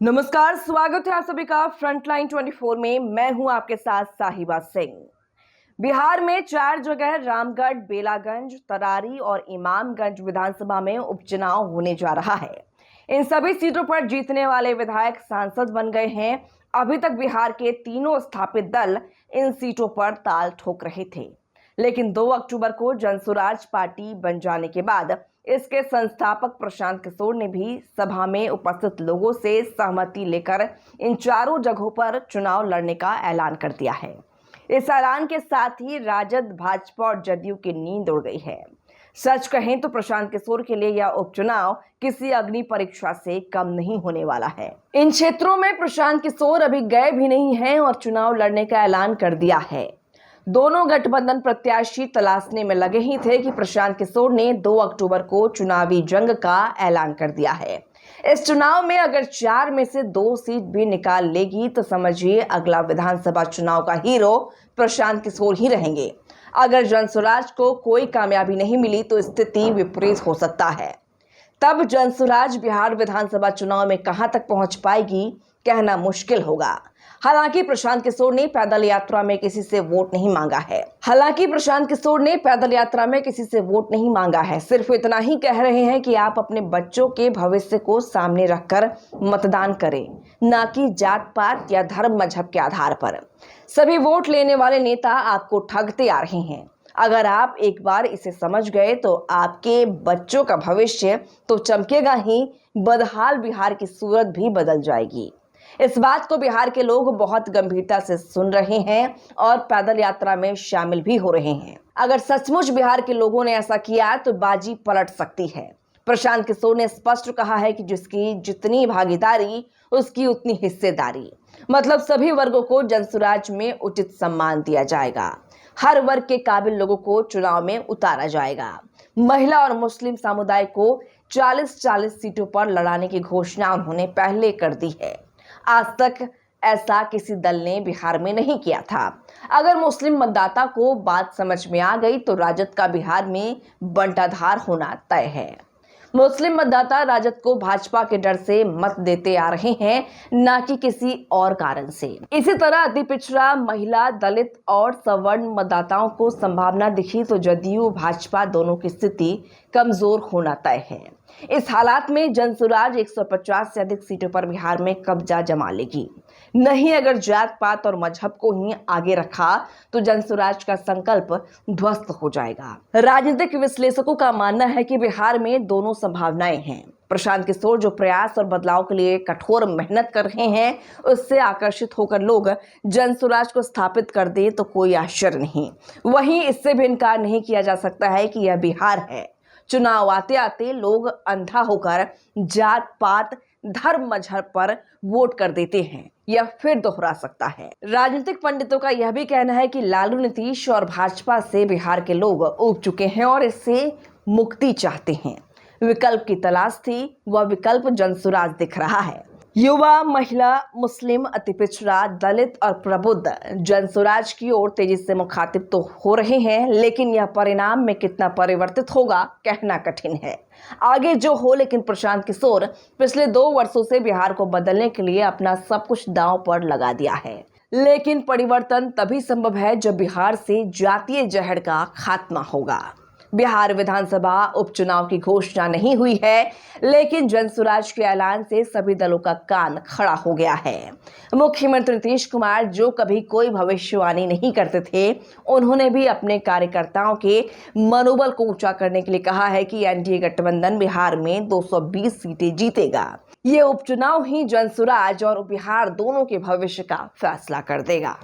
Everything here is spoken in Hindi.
नमस्कार, स्वागत है आप सभी का फ्रंटलाइन 24 में। मैं हूं आपके साथ साहिबा सिंह। बिहार में 4 जगह रामगढ़, बेलागंज, तरारी और इमामगंज विधानसभा में उपचुनाव होने जा रहा है। इन सभी सीटों पर जीतने वाले विधायक सांसद बन गए हैं। अभी तक बिहार के तीनों स्थापित दल इन सीटों पर ताल ठोक रहे थे, लेकिन 2 अक्टूबर को जनसुराज पार्टी बन जाने के बाद इसके संस्थापक प्रशांत किशोर ने भी सभा में उपस्थित लोगों से सहमति लेकर इन चारों जगहों पर चुनाव लड़ने का ऐलान कर दिया है। इस ऐलान के साथ ही राजद, भाजपा और जदयू की नींद उड़ गई है। सच कहें तो प्रशांत किशोर के लिए यह उपचुनाव किसी अग्नि परीक्षा से कम नहीं होने वाला है। इन क्षेत्रों में प्रशांत किशोर अभी गए भी नहीं हैं और चुनाव लड़ने का ऐलान कर दिया है। दोनों गठबंधन प्रत्याशी तलाशने में लगे ही थे कि प्रशांत किशोर ने 2 अक्टूबर को चुनावी जंग का ऐलान कर दिया है। इस चुनाव में अगर 4 में से 2 सीट भी निकाल लेगी तो समझिए अगला विधानसभा चुनाव का हीरो प्रशांत किशोर ही रहेंगे। अगर जनसुराज को कोई कामयाबी नहीं मिली तो स्थिति विपरीत हो सकता है। तब जनसुराज बिहार विधानसभा चुनाव में कहां तक पहुंच पाएगी, कहना मुश्किल होगा। हालांकि प्रशांत किशोर ने पैदल यात्रा में किसी से वोट नहीं मांगा है। सिर्फ इतना ही कह रहे हैं कि आप अपने बच्चों के भविष्य को सामने रखकर मतदान करें, न कि जात पात या धर्म मजहब के आधार पर। सभी वोट लेने वाले नेता आपको ठगते आ रहे हैं। अगर आप एक बार इसे समझ गए तो आपके बच्चों का भविष्य तो चमकेगा ही, बदहाल बिहार की सूरत भी बदल जाएगी। इस बात को बिहार के लोग बहुत गंभीरता से सुन रहे हैं और पैदल यात्रा में शामिल भी हो रहे हैं। अगर सचमुच बिहार के लोगों ने ऐसा किया तो बाजी पलट सकती है। प्रशांत किशोर ने स्पष्ट कहा है कि जिसकी जितनी भागीदारी उसकी उतनी हिस्सेदारी, मतलब सभी वर्गों को जनसुराज में उचित सम्मान दिया जाएगा। हर वर्ग के काबिल लोगों को चुनाव में उतारा जाएगा। महिला और मुस्लिम समुदाय को 40-40 सीटों पर लड़ाने की घोषणा उन्होंने पहले कर दी है। आज तक ऐसा किसी दल ने बिहार में नहीं किया था। अगर मुस्लिम मतदाता को बात समझ में आ गई तो राजद का बिहार में बंटाधार होना तय है। मुस्लिम मतदाता राजद को भाजपा के डर से मत देते आ रहे हैं, न कि किसी और कारण से। इसी तरह अति पिछड़ा, महिला, दलित और सवर्ण मतदाताओं को संभावना दिखी तो जदयू भाजपा दोनों की स्थिति कमजोर होना तय है। इस हालात में जनसुराज 150 से अधिक सीटों पर बिहार में कब्जा जमा लेगी। नहीं, अगर जात पात और मजहब को ही आगे रखा तो जनसुराज का संकल्प ध्वस्त हो जाएगा। राजनीतिक विश्लेषकों का मानना है कि बिहार में दोनों संभावनाएं हैं। प्रशांत किशोर जो प्रयास और बदलाव के लिए कठोर मेहनत कर रहे हैं, उससे आकर्षित होकर लोग जनसुराज को स्थापित कर दे तो कोई आश्चर्य नहीं। वहीं इससे भी इनकार नहीं किया जा सकता है कि यह बिहार है। चुनाव आते आते लोग अंधा होकर जात पात, धर्म मजहब पर वोट कर देते हैं। यह फिर दोहरा सकता है। राजनीतिक पंडितों का यह भी कहना है कि लालू, नीतीश और भाजपा से बिहार के लोग ऊब चुके हैं और इससे मुक्ति चाहते हैं। विकल्प की तलाश थी, वह विकल्प जनसुराज दिख रहा है। युवा, महिला, मुस्लिम, अति पिछड़ा, दलित और प्रबुद्ध जनसुराज की ओर तेजी से मुखातिब तो हो रहे हैं, लेकिन यह परिणाम में कितना परिवर्तित होगा, कहना कठिन है। आगे जो हो, लेकिन प्रशांत किशोर पिछले 2 वर्षों से बिहार को बदलने के लिए अपना सब कुछ दांव पर लगा दिया है। लेकिन परिवर्तन तभी संभव है जब बिहार से जातीय जहर का खात्मा होगा। बिहार विधानसभा उपचुनाव की घोषणा नहीं हुई है, लेकिन जनसुराज के ऐलान से सभी दलों का कान खड़ा हो गया है। मुख्यमंत्री नीतीश कुमार जो कभी कोई भविष्यवाणी नहीं करते थे, उन्होंने भी अपने कार्यकर्ताओं के मनोबल को ऊंचा करने के लिए कहा है कि एनडीए गठबंधन बिहार में 220 सीटें जीतेगा। ये उपचुनाव ही जनसुराज और बिहार दोनों के भविष्य का फैसला कर देगा।